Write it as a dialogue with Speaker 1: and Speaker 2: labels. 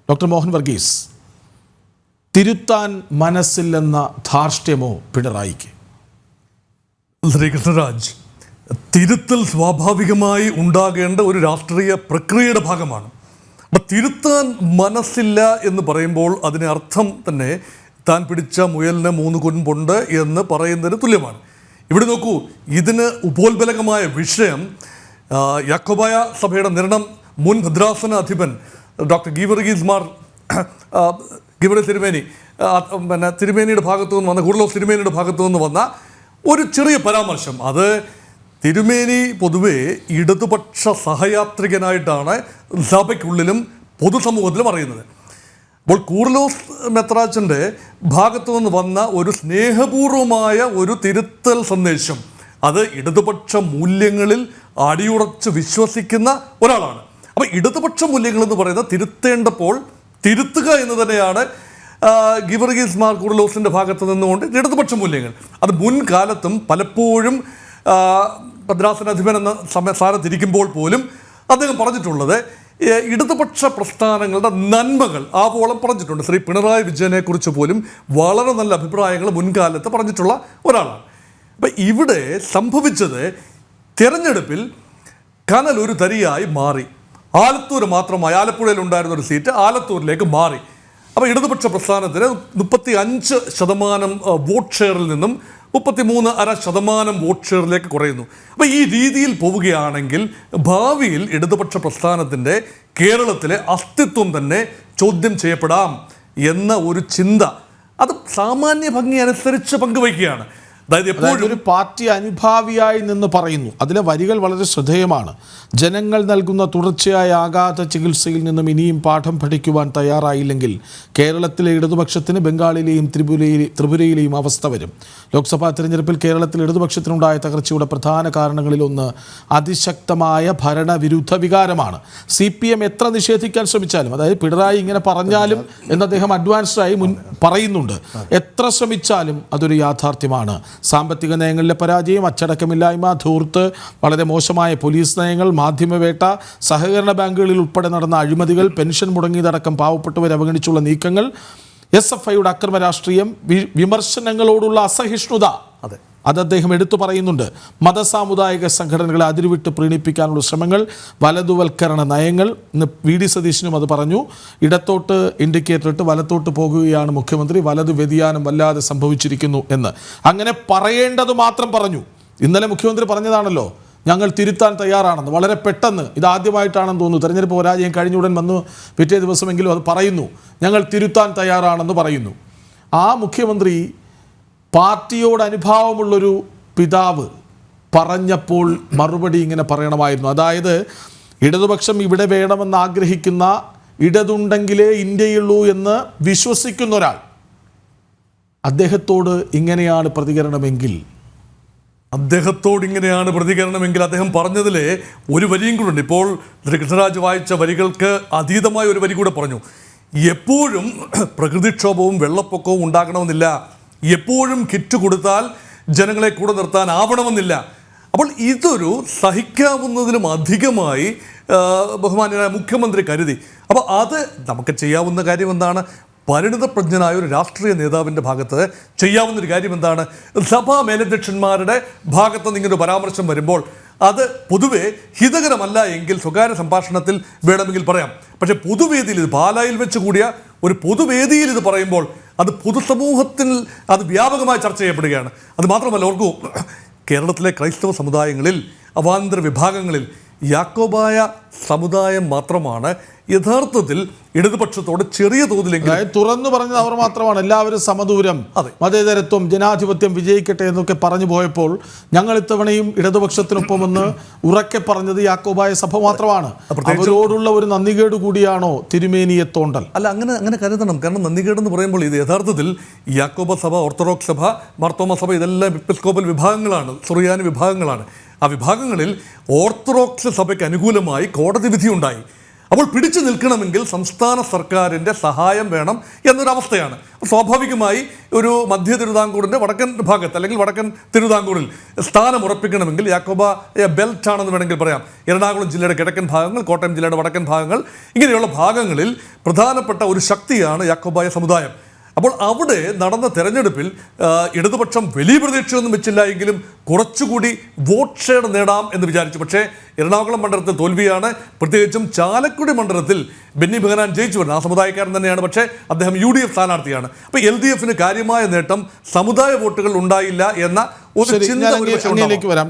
Speaker 1: Doctor Mohan Varghese, തിരുത്താൻ മനസ്സില്ലെന്ന ധാർഷ്ട്യമോ പിണറായിക്ക്?
Speaker 2: ശ്രീ കൃഷ്ണരാജ്, തിരുത്തൽ സ്വാഭാവികമായി ഉണ്ടാകേണ്ട ഒരു രാഷ്ട്രീയ പ്രക്രിയയുടെ ഭാഗമാണ്. അപ്പം തിരുത്താൻ മനസ്സില്ല എന്ന് പറയുമ്പോൾ അതിന് അർത്ഥം തന്നെ താൻ പിടിച്ച മുയലിന് 3 കൊമ്പുണ്ട് എന്ന് പറയുന്നതിന് തുല്യമാണ്. ഇവിടെ നോക്കൂ, ഇതിന് ഉപോത്ബലകമായ വിഷയം യാക്കോബായ സഭയുടെ നിരണം മുൻ ഭദ്രാസന അധിപൻ ഡോക്ടർ ഗീവർഗീസ് തിരുമേനി തിരുമേനിയുടെ ഭാഗത്തു നിന്ന് വന്ന കൂടലോസ് തിരുമേനിയുടെ ഭാഗത്തു നിന്ന് വന്ന ഒരു ചെറിയ പരാമർശം. അത് തിരുമേനി പൊതുവെ ഇടതുപക്ഷ സഹയാത്രികനായിട്ടാണ് സഭയ്ക്കുള്ളിലും പൊതുസമൂഹത്തിലും അറിയുന്നത്. അപ്പോൾ കൂർലോസ് മെത്രാച്ചൻ്റെ ഭാഗത്തു നിന്ന് വന്ന ഒരു സ്നേഹപൂർവമായ ഒരു തിരുത്തൽ സന്ദേശം, അത് ഇടതുപക്ഷ മൂല്യങ്ങളിൽ അടിയുറച്ച് വിശ്വസിക്കുന്ന ഒരാളാണ്. അപ്പോൾ ഇടതുപക്ഷ മൂല്യങ്ങൾ എന്ന് പറയുന്നത് തിരുത്തേണ്ടപ്പോൾ തിരുത്തുക എന്ന് തന്നെയാണ് ഗീവർഗീസ് മാർ കൂർലോസിൻ്റെ ഭാഗത്ത് നിന്നുകൊണ്ട് ഇടതുപക്ഷ മൂല്യങ്ങൾ. അത് മുൻകാലത്തും പലപ്പോഴും ഭദ്രാസനാധിപൻ എന്ന സ്ഥാനത്തിരിക്കുമ്പോൾ പോലും അദ്ദേഹം പറഞ്ഞിട്ടുള്ളത് ഇടതുപക്ഷ പ്രസ്ഥാനങ്ങളുടെ നന്മകൾ ആവോളം പറഞ്ഞിട്ടുണ്ട്. ശ്രീ പിണറായി വിജയനെക്കുറിച്ച് പോലും വളരെ നല്ല അഭിപ്രായങ്ങൾ മുൻകാലത്ത് പറഞ്ഞിട്ടുള്ള ഒരാളാണ്. അപ്പം ഇവിടെ സംഭവിച്ചത് തെരഞ്ഞെടുപ്പിൽ കനൽ ഒരു തരിയായി മാറി. ആലത്തൂർ മാത്രമായി, ആലപ്പുഴയിൽ ഉണ്ടായിരുന്ന ഒരു സീറ്റ് ആലത്തൂരിലേക്ക് മാറി. അപ്പോൾ ഇടതുപക്ഷ പ്രസ്ഥാനത്തിന് 35% വോട്ട് ഷെയറിൽ നിന്നും 33.5% വോട്ട് ഷെയറിലേക്ക് കുറയുന്നു. അപ്പോൾ ഈ രീതിയിൽ പോവുകയാണെങ്കിൽ ഭാവിയിൽ ഇടതുപക്ഷ പ്രസ്ഥാനത്തിൻ്റെ കേരളത്തിലെ അസ്തിത്വം തന്നെ ചോദ്യം ചെയ്യപ്പെടാം എന്ന ഒരു ചിന്ത അത് സാമാന്യ ഭംഗി അനുസരിച്ച് പങ്കുവയ്ക്കുകയാണ്. അതായത് എപ്പോഴും
Speaker 1: ഒരു പാർട്ടി അനുഭാവിയായി നിന്ന് പറയുന്നു. അതിലെ വരികൾ വളരെ ശ്രദ്ധേയമാണ്. ജനങ്ങൾ നൽകുന്ന തുടർച്ചയായ ആഘാത ചികിത്സയിൽ നിന്നും ഇനിയും പാഠം പഠിക്കുവാൻ തയ്യാറായില്ലെങ്കിൽ കേരളത്തിലെ ഇടതുപക്ഷത്തിന് ബംഗാളിലെയും ത്രിപുരയിലെയും അവസ്ഥ വരും. ലോക്സഭാ തിരഞ്ഞെടുപ്പിൽ കേരളത്തിൽ ഇടതുപക്ഷത്തിനുണ്ടായ തകർച്ചയുടെ പ്രധാന കാരണങ്ങളിലൊന്ന് അതിശക്തമായ ഭരണവിരുദ്ധ വികാരമാണ്. CPM എത്ര നിഷേധിക്കാൻ ശ്രമിച്ചാലും, അതായത് പിണറായി ഇങ്ങനെ പറഞ്ഞാലും എന്ന് അദ്ദേഹം അഡ്വാൻസ്ഡായി പറയുന്നുണ്ട്, എത്ര ശ്രമിച്ചാലും അതൊരു യാഥാർത്ഥ്യമാണ്. സാമ്പത്തിക നയങ്ങളിലെ പരാജയം, അച്ചടക്കമില്ലായ്മ, ധൂർത്ത്, വളരെ മോശമായ പോലീസ് നയങ്ങൾ, മാധ്യമവേട്ട, സഹകരണ ബാങ്കുകളിൽ ഉൾപ്പെടെ നടന്ന അഴിമതികൾ, പെൻഷൻ മുടങ്ങിയതടക്കം പാവപ്പെട്ടവരെ അവഗണിച്ചുള്ള നീക്കങ്ങൾ, SFIയുടെ അക്രമ രാഷ്ട്രീയം, വിമർശനങ്ങളോടുള്ള അസഹിഷ്ണുത, അത് അദ്ദേഹം എടുത്തു പറയുന്നുണ്ട്. മതസാമുദായിക സംഘടനകളെ അതിരുവിട്ട് പ്രീണിപ്പിക്കാനുള്ള ശ്രമങ്ങൾ, വലതുവൽക്കരണ നയങ്ങൾ. ഇന്ന് VD സതീശനും അത് പറഞ്ഞു. ഇടത്തോട്ട് ഇൻഡിക്കേറ്റർ ഇട്ട് വലത്തോട്ട് പോകുകയാണ് മുഖ്യമന്ത്രി, വലതു വ്യതിയാനം വല്ലാതെ സംഭവിച്ചിരിക്കുന്നു എന്ന്. അങ്ങനെ പറയേണ്ടത് മാത്രം പറഞ്ഞു. ഇന്നലെ മുഖ്യമന്ത്രി പറഞ്ഞതാണല്ലോ, ഞങ്ങൾ തിരുത്താൻ തയ്യാറാണെന്ന്. വളരെ പെട്ടെന്ന്, ഇതാദ്യമായിട്ടാണെന്ന് തോന്നുന്നു, തെരഞ്ഞെടുപ്പ് പരാജയം കഴിഞ്ഞുടൻ വന്നു പിറ്റേ ദിവസമെങ്കിലും അത് പറയുന്നു, ഞങ്ങൾ തിരുത്താൻ തയ്യാറാണെന്ന് പറയുന്നു. ആ മുഖ്യമന്ത്രി പാർട്ടിയോട് അനുഭാവമുള്ളൊരു പിതാവ് പറഞ്ഞപ്പോൾ മറുപടി ഇങ്ങനെ പറയണമായിരുന്നു. അതായത് ഇടതുപക്ഷം ഇവിടെ വേണമെന്ന് ആഗ്രഹിക്കുന്ന, ഇടതുണ്ടെങ്കിലേ ഇന്ത്യയുള്ളൂ എന്ന് വിശ്വസിക്കുന്ന ഒരാൾ, അദ്ദേഹത്തോട് ഇങ്ങനെയാണ് പ്രതികരണമെങ്കിൽ
Speaker 2: അദ്ദേഹം പറഞ്ഞതിലെ ഒരു വരിയും കൂടെ ഉണ്ട്. ഇപ്പോൾ കൃഷ്ണരാജ് വായിച്ച വരികൾക്ക് അതീതമായ ഒരു വരി കൂടെ പറഞ്ഞു. എപ്പോഴും പ്രകൃതിക്ഷോഭവും വെള്ളപ്പൊക്കവും ഉണ്ടാകണമെന്നില്ല, എപ്പോഴും കിറ്റ് കൊടുത്താൽ ജനങ്ങളെ കൂടെ നിർത്താൻ ആവണമെന്നില്ല. അപ്പോൾ ഇതൊരു സഹിക്കാവുന്നതിലും അധികമായി ബഹുമാന്യനായ മുഖ്യമന്ത്രി കരുതി. അപ്പോൾ അത് നമുക്ക് ചെയ്യാവുന്ന കാര്യം എന്താണ്? പരിണിതപ്രജ്ഞനായ ഒരു രാഷ്ട്രീയ നേതാവിൻ്റെ ഭാഗത്ത് ചെയ്യാവുന്നൊരു കാര്യം എന്താണ്? സഭാ മേലധ്യക്ഷന്മാരുടെ ഭാഗത്ത് നിന്ന് ഇങ്ങനൊരു പരാമർശം വരുമ്പോൾ അത് പൊതുവെ ഹിതകരമല്ല എങ്കിൽ സ്വകാര്യ സംഭാഷണത്തിൽ വേണമെങ്കിൽ പറയാം. പക്ഷേ പൊതുവേദിയിൽ, ഇത് പാലായിൽ വെച്ച് കൂടിയ ഒരു പൊതുവേദിയിൽ ഇത് പറയുമ്പോൾ അത് പൊതുസമൂഹത്തിൽ അത് വ്യാപകമായി ചർച്ച ചെയ്യപ്പെടുകയാണ്. അത് മാത്രമല്ല, ഓർക്കൂ, കേരളത്തിലെ ക്രൈസ്തവ സമുദായങ്ങളിൽ, അവാന്തര വിഭാഗങ്ങളിൽ യാക്കോബായ സമുദായം മാത്രമാണ് യഥാർത്ഥത്തിൽ ഇടതുപക്ഷത്തോട് ചെറിയ തോതിലെങ്കിലും
Speaker 1: തുറന്നു പറഞ്ഞത് അവർ മാത്രമാണ്. എല്ലാവരും സമദൂരം, മതേതരത്വം, ജനാധിപത്യം വിജയിക്കട്ടെ എന്നൊക്കെ പറഞ്ഞു പോയപ്പോൾ ഞങ്ങൾ ഇത്തവണയും ഇടതുപക്ഷത്തിനൊപ്പമെന്ന് ഉറക്കെ പറഞ്ഞത് യാക്കോബായ സഭ മാത്രമാണ്. അവരോടുള്ള ഒരു നന്ദികേട് കൂടിയാണോ തിരുമേനിയെ തോണ്ടൽ?
Speaker 2: അല്ല, അങ്ങനെ കരുതണം. കാരണം നന്ദികേടെന്ന് പറയുമ്പോൾ ഇത് യഥാർത്ഥത്തിൽ യാക്കോബ സഭ, ഓർത്തഡോക്സ് സഭ, മാർത്തോമ സഭ, ഇതെല്ലാം എപ്പിസ്കോപ്പൽ വിഭാഗങ്ങളാണ്, സുറിയാനി വിഭാഗങ്ങളാണ്. ആ വിഭാഗങ്ങളിൽ ഓർത്തഡോക്സ് സഭയ്ക്ക് അനുകൂലമായി കോടതി വിധിയുണ്ടായി. അപ്പോൾ പിടിച്ചു നിൽക്കണമെങ്കിൽ സംസ്ഥാന സർക്കാരിൻ്റെ സഹായം വേണം എന്നൊരവസ്ഥയാണ്. സ്വാഭാവികമായി ഒരു മധ്യ തിരുവിതാംകൂറിൻ്റെ വടക്കൻ ഭാഗത്ത് അല്ലെങ്കിൽ വടക്കൻ തിരുവിതാംകൂറിൽ സ്ഥാനം ഉറപ്പിക്കണമെങ്കിൽ യാക്കോബായ ബെൽറ്റ് ആണെന്ന് വേണമെങ്കിൽ പറയാം. എറണാകുളം ജില്ലയുടെ കിഴക്കൻ ഭാഗങ്ങൾ, കോട്ടയം ജില്ലയുടെ വടക്കൻ ഭാഗങ്ങൾ, ഇങ്ങനെയുള്ള ഭാഗങ്ങളിൽ പ്രധാനപ്പെട്ട ഒരു ശക്തിയാണ് യാക്കോബായ സമുദായം. അപ്പോൾ അവിടെ നടന്ന തെരഞ്ഞെടുപ്പിൽ ഇടതുപക്ഷം വലിയ പ്രതീക്ഷയൊന്നും വെച്ചില്ല എങ്കിലും കുറച്ചുകൂടി വോട്ട് ഷെയർ നേടാം എന്ന് വിചാരിച്ചു. പക്ഷേ എറണാകുളം മണ്ഡലത്തിൽ തോൽവിയാണ്. പ്രത്യേകിച്ചും ചാലക്കുടി മണ്ഡലത്തിൽ ബെന്നി ബെഹനാൻ ജയിച്ചു വരുന്നത് ആ സമുദായക്കാരൻ തന്നെയാണ്. പക്ഷേ അദ്ദേഹം UDF സ്ഥാനാർത്ഥിയാണ്. അപ്പോൾ LDF കാര്യമായ നേട്ടം സമുദായ വോട്ടുകൾ ഉണ്ടായില്ല എന്ന ഒരു ചിന്ത
Speaker 1: വരാം.